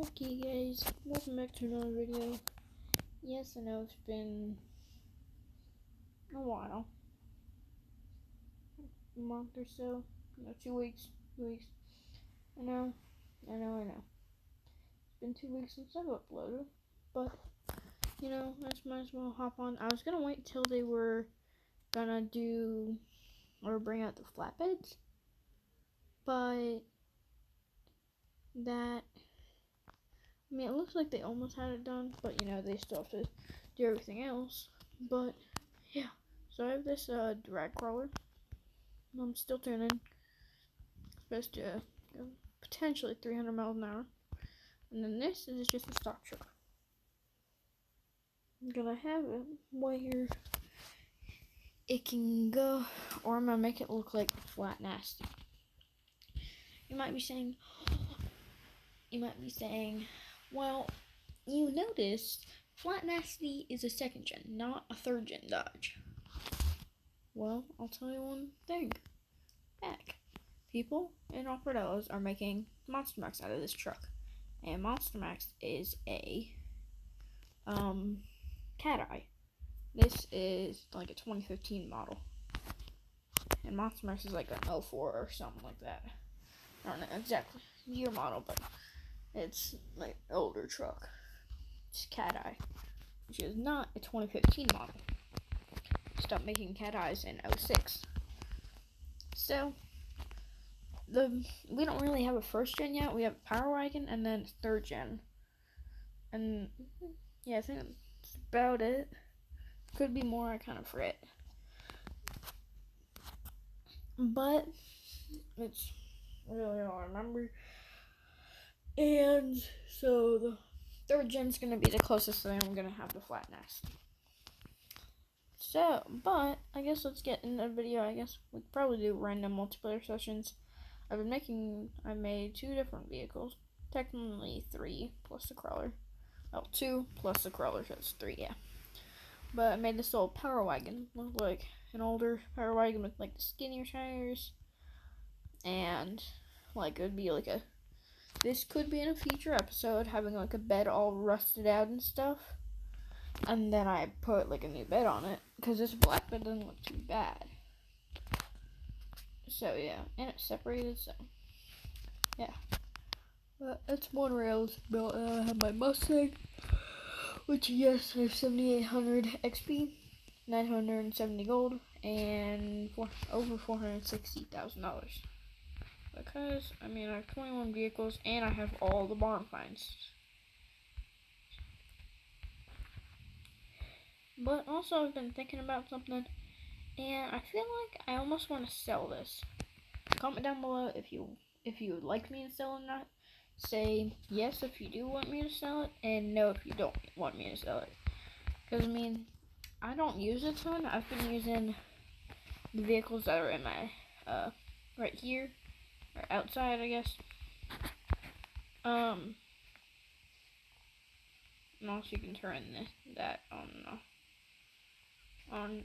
Okay guys, welcome back to another video. Yes, I know it's been a while. A month or so. No, 2 weeks. 2 weeks. I know. It's been 2 weeks since I've uploaded. But, I just might as well hop on. I was gonna wait till they were gonna do or bring out the flatbeds. But it looks like they almost had it done, but they still have to do everything else. But yeah, so I have this drag crawler. I'm still tuning. Supposed to go potentially 300 miles an hour. And then this is just a stock truck. I'm gonna have it where it can go, or I'm gonna make it look like flat nasty. You might be saying, well, you noticed flat nasty is a 2nd gen, not a 3rd gen Dodge. Well, I'll tell you one thing. Heck, people in Offroad are making Monster Max out of this truck. And Monster Max is a cat eye. This is like a 2015 model. And Monster Max is like an 04 or something like that. I don't know exactly year model, but it's like an older truck. It's cat eye, which is not a 2015 model. Stopped making cat eyes in 06. So we don't really have a 1st gen yet. We have a Power Wagon and then 3rd gen. And yeah, I think that's about it. Could be more, I kind of forget. But it's really all I remember. And so the 3rd gen's gonna be the closest thing I'm gonna have to flat nasty. So, but I guess let's get in the video. I guess we could probably do random multiplayer sessions. I made 2 different vehicles. Technically 3 plus the crawler. Oh, 2 plus the crawler, so it's 3, yeah. But I made this old Power Wagon look like an older Power Wagon with like the skinnier tires. And like it would be like this could be in a future episode, having like a bed all rusted out and stuff. And then I put like a new bed on it, because this black bed doesn't look too bad. So yeah, and it's separated, so yeah. But it's one rails built, and I have my Mustang, which yes, I have 7,800 XP, 970 gold, and over $460,000. Because I have 21 vehicles, and I have all the barn finds. But also, I've been thinking about something, and I feel like I almost want to sell this. Comment down below if you would like me to sell it or not. Say yes if you do want me to sell it, and no if you don't want me to sell it. Because I don't use a ton. I've been using the vehicles that are in my right here, or outside, I guess. And also you can turn that on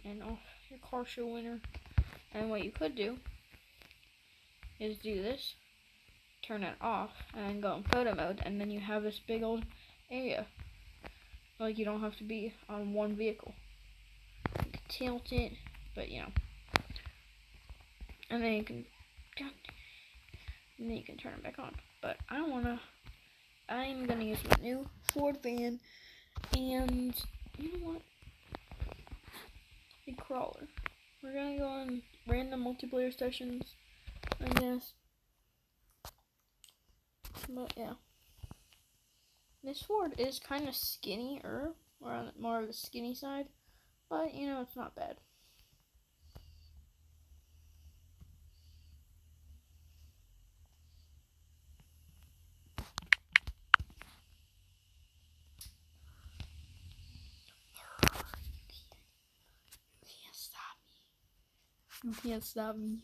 and off your car show winner. And what you could do is do this, turn it off, and then go in photo mode, and then you have this big old area. Like, you don't have to be on one vehicle. You can tilt it, but and then you can turn it back on. But I'm gonna use my new Ford van, and you know what? A crawler. We're gonna go on random multiplayer sessions, I guess. But yeah, this Ford is kind of skinnier, or on more of the skinny side, but it's not bad. You can't stop me.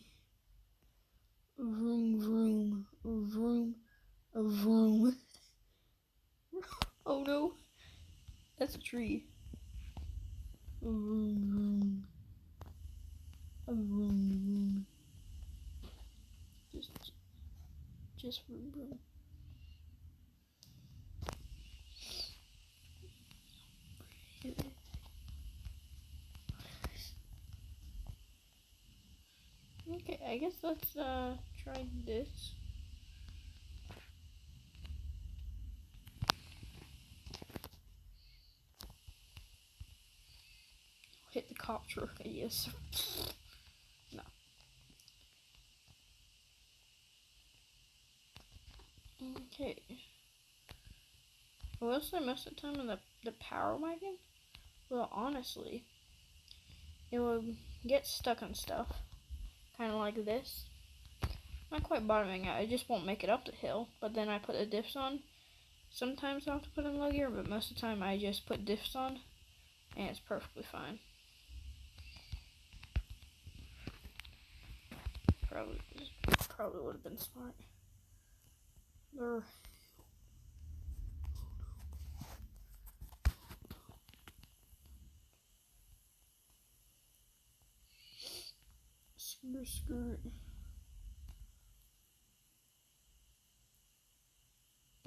Vroom, vroom, vroom, vroom. Oh no, that's a tree. Vroom, vroom, vroom, vroom. Just vroom, vroom. I guess let's try this. Hit the cop truck, I guess. No. Okay. Will I say most of the time in the power wagon? Well, honestly, it would get stuck on stuff. Kind of like this. Not quite bottoming out, it just won't make it up the hill. But then I put the diffs on. Sometimes I have to put in low gear, but most of the time I just put diffs on. And it's perfectly fine. Probably would have been smart. Skirt.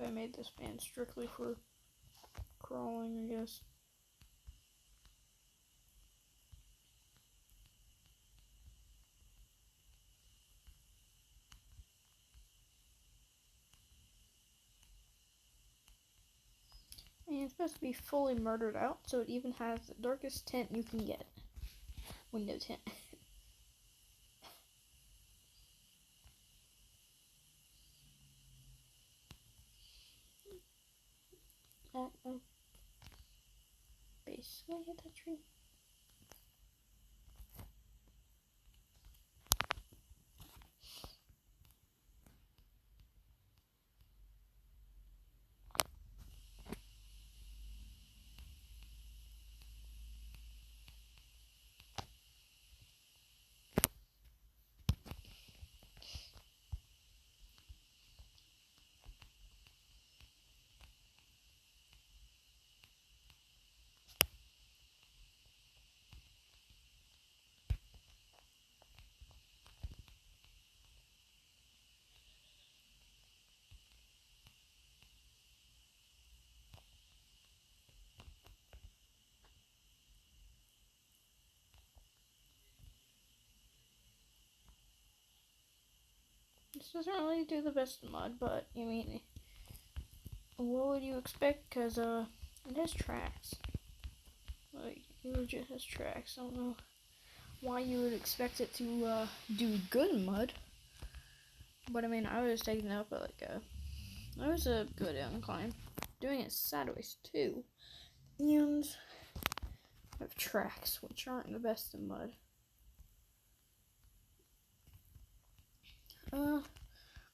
I made this band strictly for crawling, I guess. And it's supposed to be fully murdered out, so it even has the darkest tint you can get. Window tint. Basically hit that tree. This doesn't really do the best in mud, but I mean, what would you expect? Because it has tracks. Like, it legit has tracks. I don't know why you would expect it to do good in mud. But I mean, I was taking it up at like that was a good incline. Doing it sideways too. And I have tracks, which aren't the best in mud.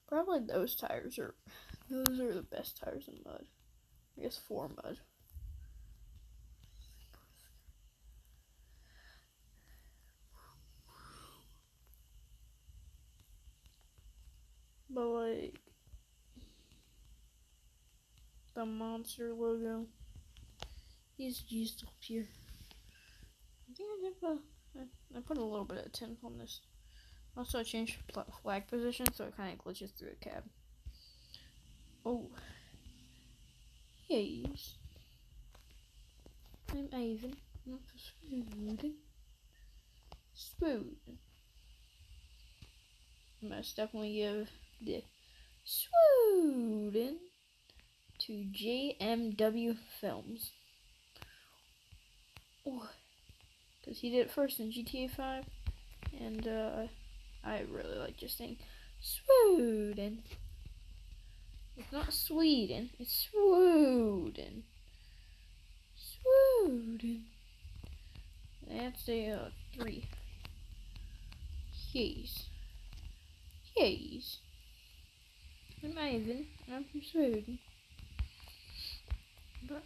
Probably those are the best tires in mud. I guess for mud. But like the monster logo, he's just up here. I think I put a little bit of tint on this. Also, I changed flag position so it kind of glitches through the cab. Oh, yes. I'm Ivan. I'm Swoon. Swoon. I must definitely give the Swoon to JMW Films. Oh, because he did it first in GTA 5, and I really like just saying Sweden. It's not Sweden, it's Sweden. Sweden. That's a 3. Yes. Yes. I'm Ivan. I'm from Sweden. But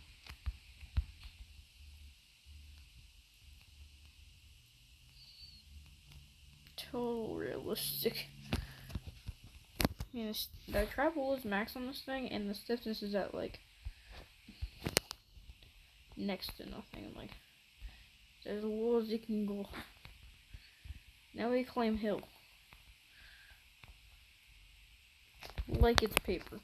total realistic. I mean, the travel is max on this thing, and the stiffness is at like next to nothing. Like, it's as low as it can go. Now we claim hill. Like it's paper.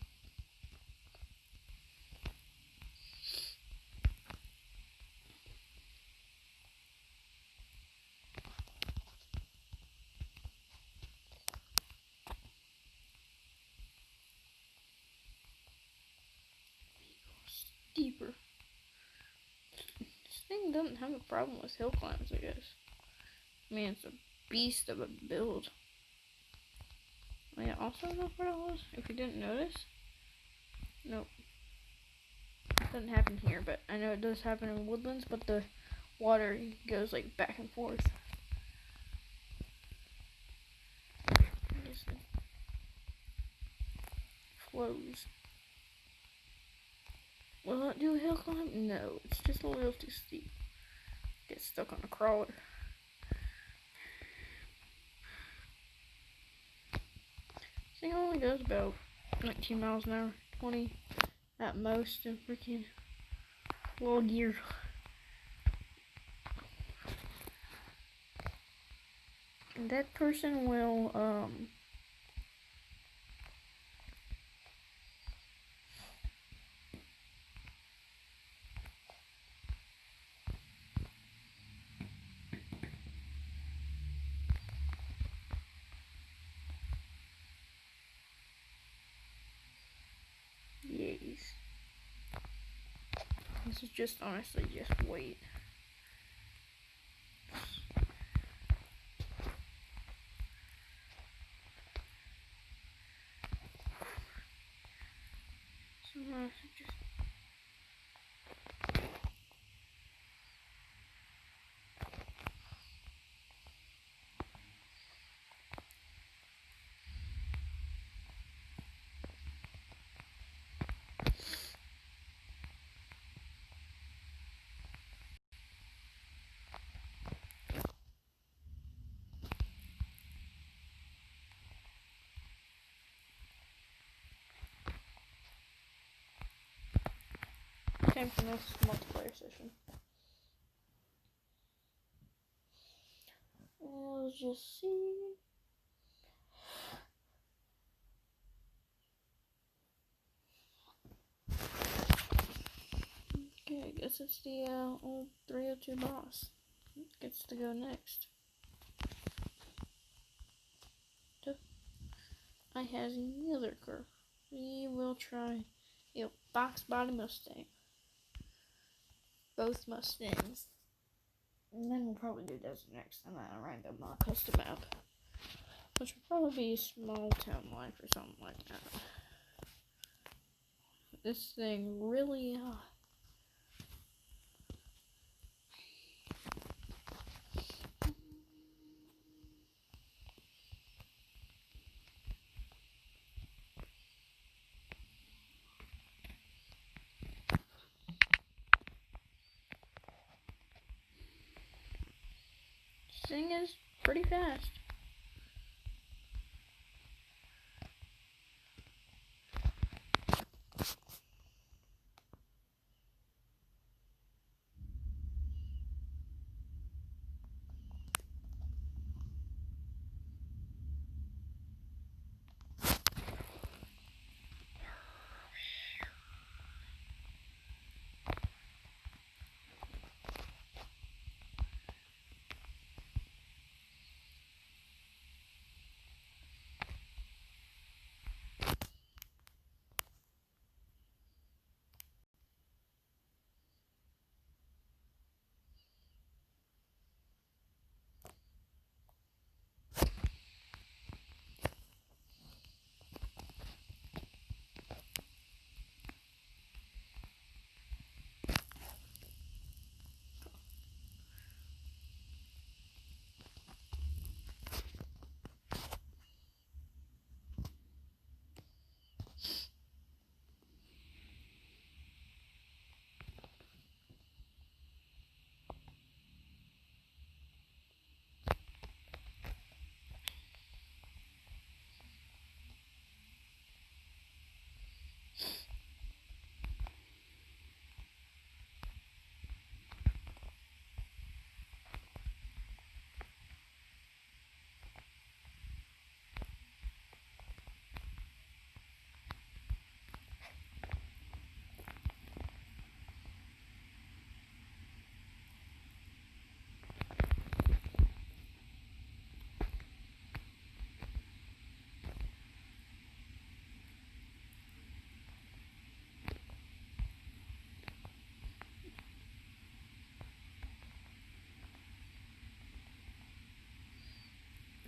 deeper. This thing doesn't have a problem with hill climbs, I guess. I mean, it's a beast of a build. I also know where it was, if you didn't notice. Nope. It doesn't happen here, but I know it does happen in woodlands, but the water goes like back and forth. It flows. Will it do a hill climb? No, it's just a little too steep. Get stuck on a crawler. This thing only goes about 19 miles an hour, 20 at most, in freaking low gear. And that person will, yes. This is just honestly just wait. So just time for next multiplayer session. Let's just see. Okay, I guess it's the old 302 boss. Gets to go next. I has another car. We will try a box body Mustang. Both Mustangs. And then we'll probably do Desert next time at a random custom map. Which will probably be Small Town Life or something like that. This thing really this thing is pretty fast.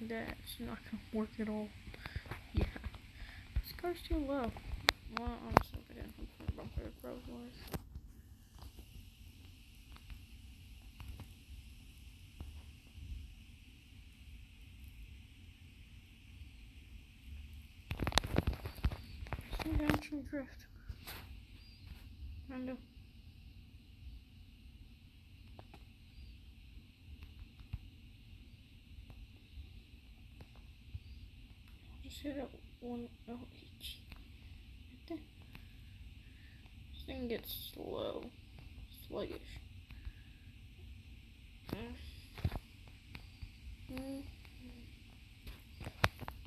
That's not gonna work at all. Yeah. This car's too low. Well, honestly, if I didn't hook for the bumper, it probably was. See, actually drift. Kind of. Just hit it one LH. Right there. This thing gets slow. Sluggish.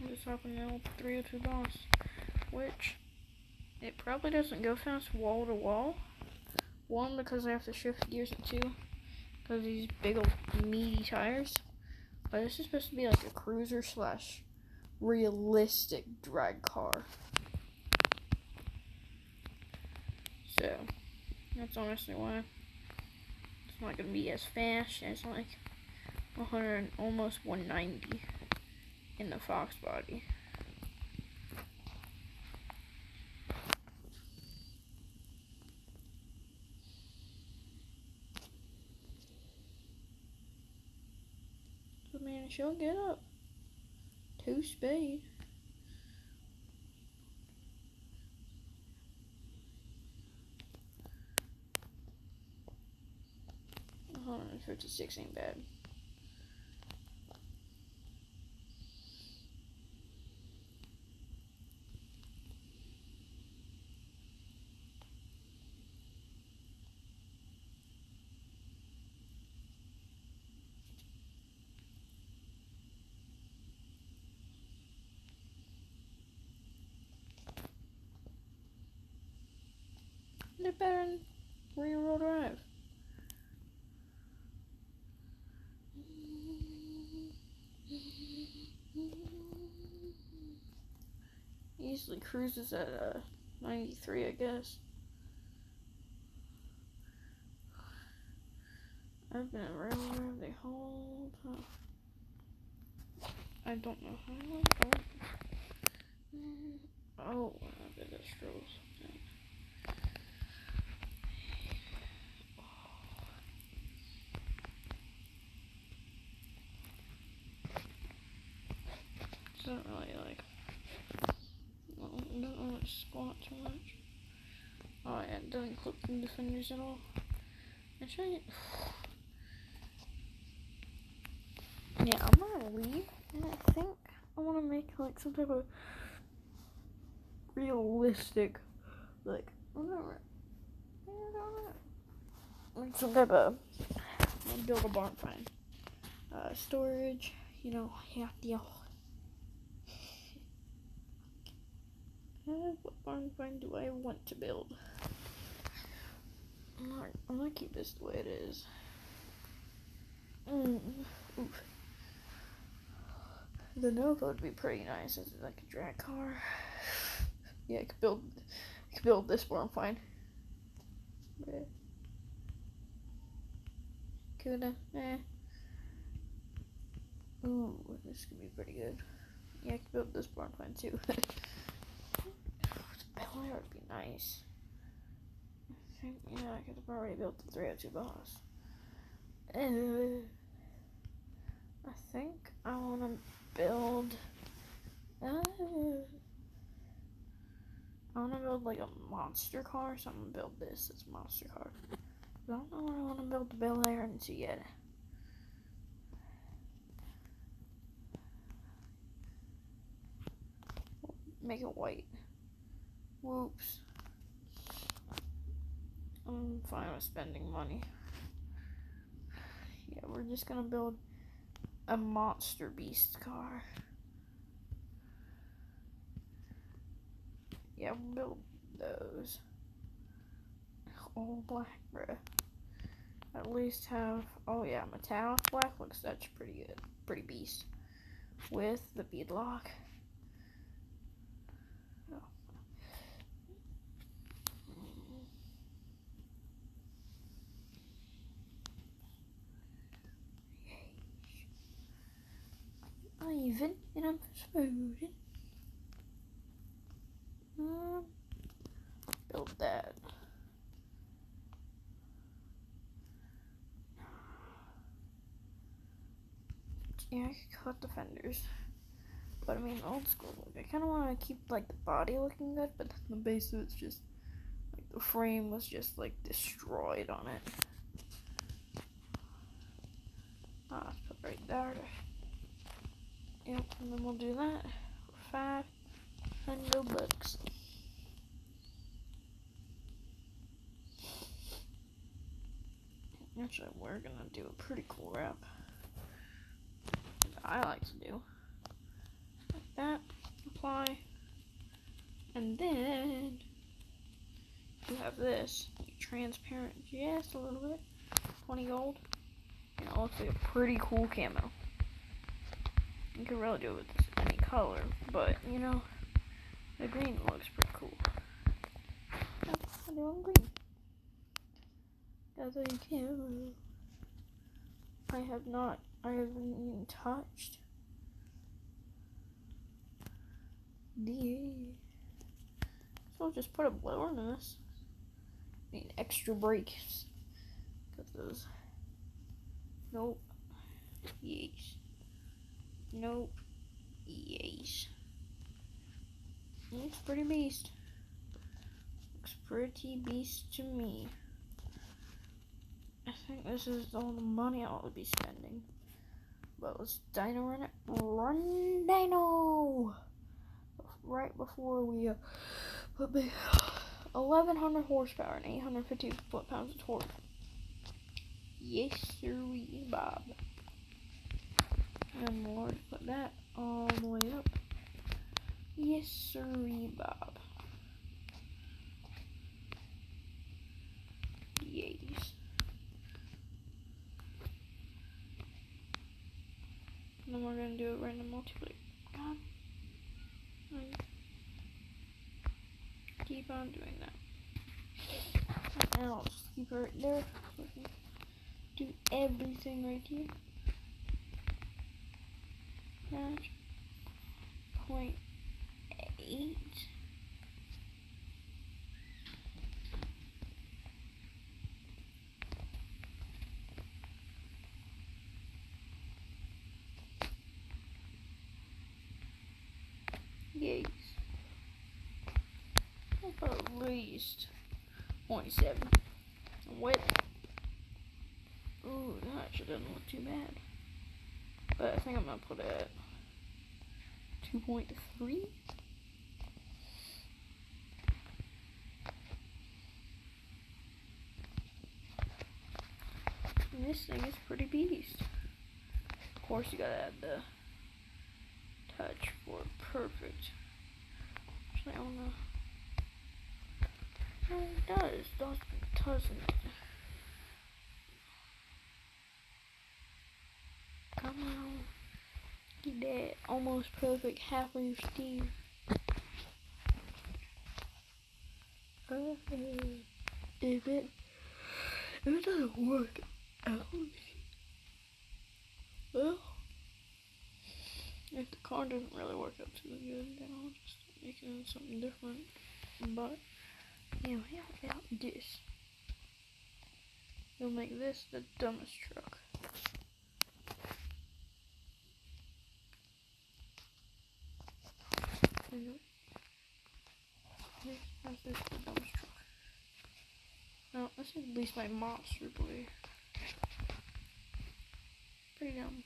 I'm just hopping the old 302 boss, which it probably doesn't go fast wall to wall. One, because I have to shift gears, and two, because of these big old meaty tires. But this is supposed to be like a cruiser slash realistic drag car. So that's honestly why it's not gonna be as fast as like 100, almost 190 in the Fox body. But man, she'll get up 2 speed. Oh, 56 ain't bad. They're better than rear-wheel drive. Easily cruises at 93, I guess. I've been around the whole time. I don't know how I went. Oh, I bet that strolls. Don't really like. Well, it doesn't really squat too much. Oh yeah, it doesn't clip the defenders at all. Actually, yeah, I'm gonna leave, and I think I want to make like some type of realistic, like whatever. Like some type of build a barn find. Storage, you know, half deal. What barn find do I want to build? I'm gonna keep this the way it is. Oof. The Nova would be pretty nice as like a drag car. Yeah, I could build this barn find. Yeah. Coulda, Ooh, this could be pretty good. Yeah, I could build this barn find too. The Bel Air would be nice. Yeah, I could have already built the 302 boss. I think I want to build. I want to build like a monster car, so I'm gonna build this as a monster car. But I don't know what I want to build the Bel Air into yet. Make it white. Whoops. I'm fine with spending money. Yeah, we're just gonna build a monster beast car. Yeah, we'll build those. All black, bruh. At least have, oh yeah, metallic black looks that's pretty good. Pretty beast. With the beadlock. Oh. I moving and I'm smoothing. Build that. Yeah, I could cut the fenders. But I mean, old school look. I kind of want to keep like the body looking good, but the base of it's just like the frame was just like destroyed on it. Let's put right there. Yep, and then we'll do that for $500. Actually, we're gonna do a pretty cool wrap that I like to do. Like that, apply, and then you have this transparent just a little bit, 20 gold. You know, it looks like a pretty cool camo. You can really do it with any color, but you know, the green looks pretty cool. Yep, I'm doing green. That's how you can. I haven't even touched the. So I'll just put a blower in this. Need extra brakes. Got those. Nope. Yes. Nope. Yes. Looks pretty beast. Looks pretty beast to me. I think this is all the money I'll be spending. But let's dyno run it. Run dyno! Right before we put the 1100 horsepower and 850 foot-pounds of torque. Yes, sirree, Bob. And Lord, put that all the way up. Yes, sirree, Bob. Yes. And then we're gonna do a random multiplayer. God. Keep on doing that. And I'll just keep it right there. So I can do everything right here. Match 0.8. Yes. I'll put at least 0.7. Width. Ooh, that actually doesn't look too bad. But I think I'm gonna put it at 2.3. And this thing is pretty beast. Of course, you gotta add the touch for perfect. Actually, I wanna. No, it doesn't. Come on. Get that almost perfect half of your steam. If it doesn't work out, well, if the car doesn't really work out too good, then I'll just make it into something different. But yeah, without this, you'll make this the dumbest truck. That's this the dumbest truck. No, this is at least my monster boy. Pretty dumb.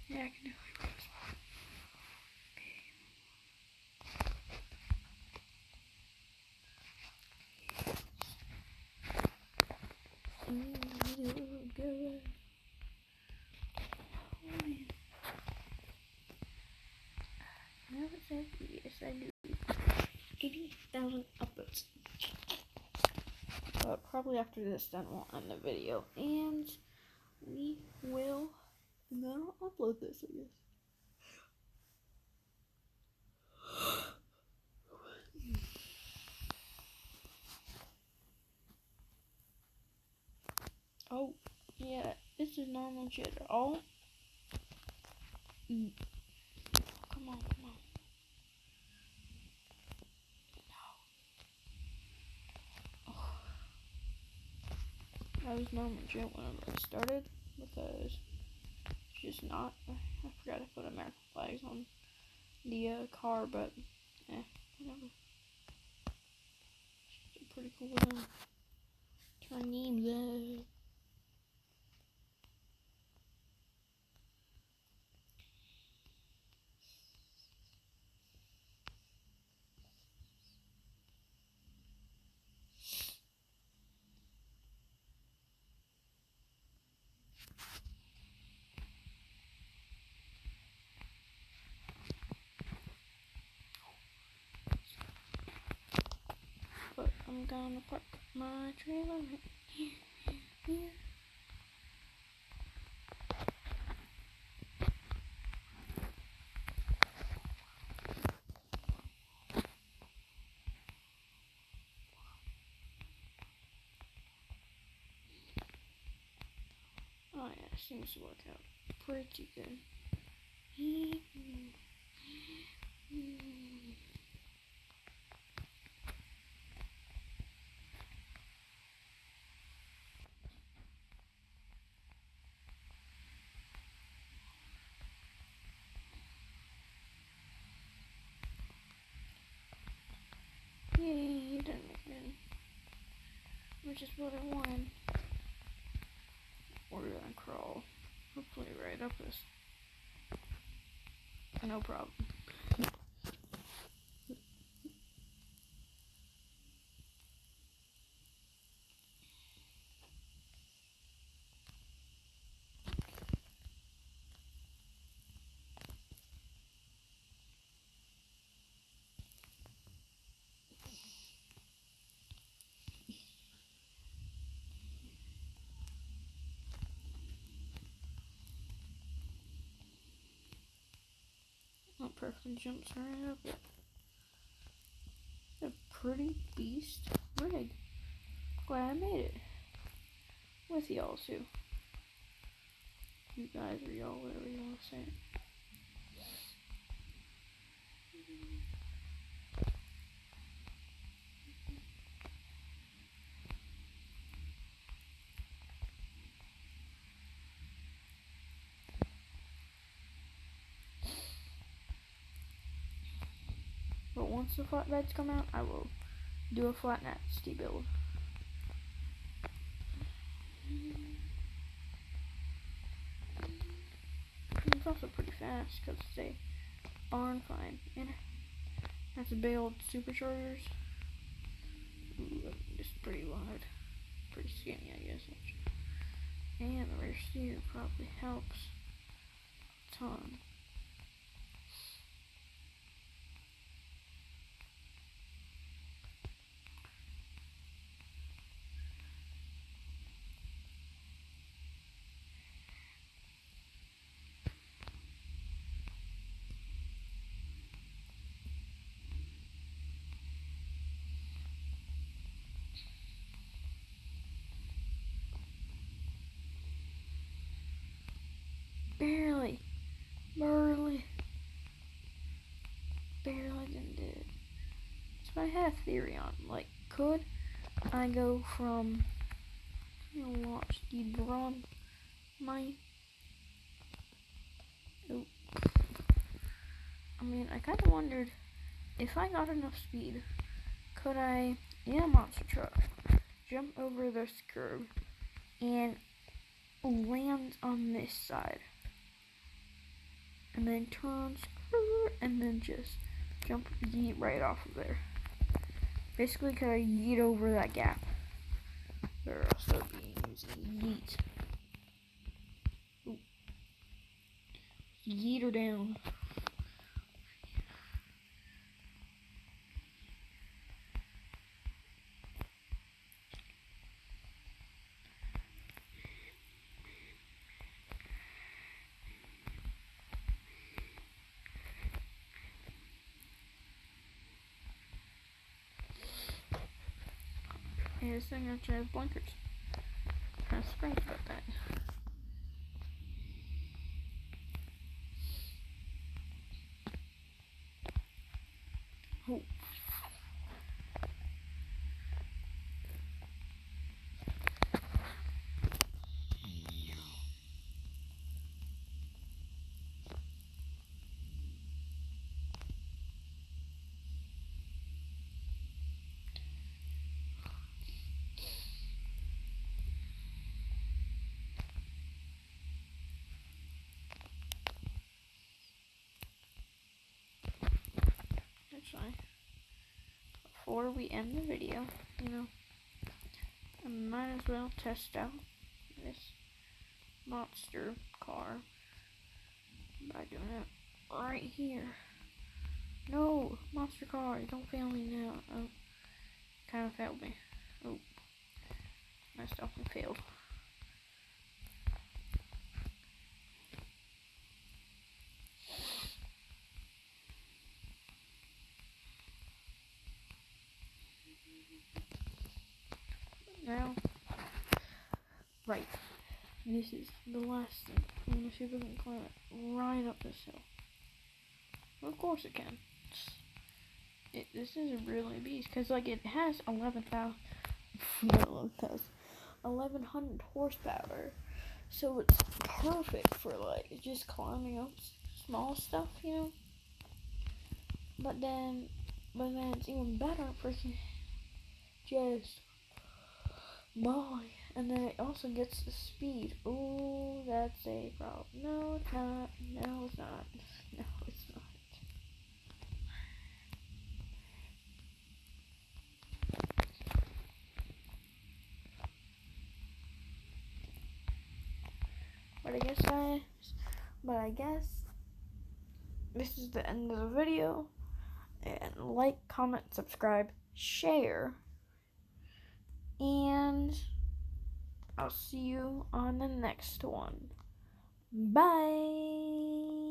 Yeah, I can do like this. Good. Now it says yes, I do 80,000 upvotes. But probably after this, then we'll end the video, and we will. And then I'll upload this, I guess. normal shit at all. Come on, come on. No. Oh. That was normal shit whenever I started, because it's just not. I forgot to put American flags on the car, but whatever. It's pretty cool with them. Turn names up. But I'm gonna park my trailer right here. Oh yeah, seems to work out pretty good. Yay, done again. Which is what I wanted. We're gonna crawl. Hopefully right up this. No problem. Not perfect jumps right up it. A pretty beast rig. Glad I made it. With y'all too. You guys or y'all, whatever you want to say. But once the flatbeds come out, I will do a flat nasty build. It's also pretty fast because it's a barn find. And it has a big old superchargers. Ooh, just pretty wide. Pretty skinny, I guess. And the rear steer probably helps a ton. Barely didn't do it. So I had a theory on, like, could I go from, launch speed run my, I mean, I kind of wondered if I got enough speed, could I, in a monster truck, jump over this curb and land on this side, and then turn, and then just jump, yeet right off of there. Basically, could I yeet over that gap? Or also being using yeet. Ooh. Yeet her down. And this thing actually has blinkers. Kind of surprised about that. Oh. Actually, before we end the video, I might as well test out this monster car by doing it right here. No, monster car, don't fail me now. Oh, kind of failed me. Oh, messed up and failed. Now, right, this is the last thing. I'm gonna see if I can climb it right up this hill. Well, of course it can. This is a really beast, because like it has 1100 horsepower, so it's perfect for like just climbing up small stuff, But then it's even better for just mowing, and then it also gets the speed. Ooh, that's a problem. No, it's not. No, it's not. No, it's not. But I guess this is the end of the video. And like, comment, subscribe, share, and I'll see you on the next one. Bye.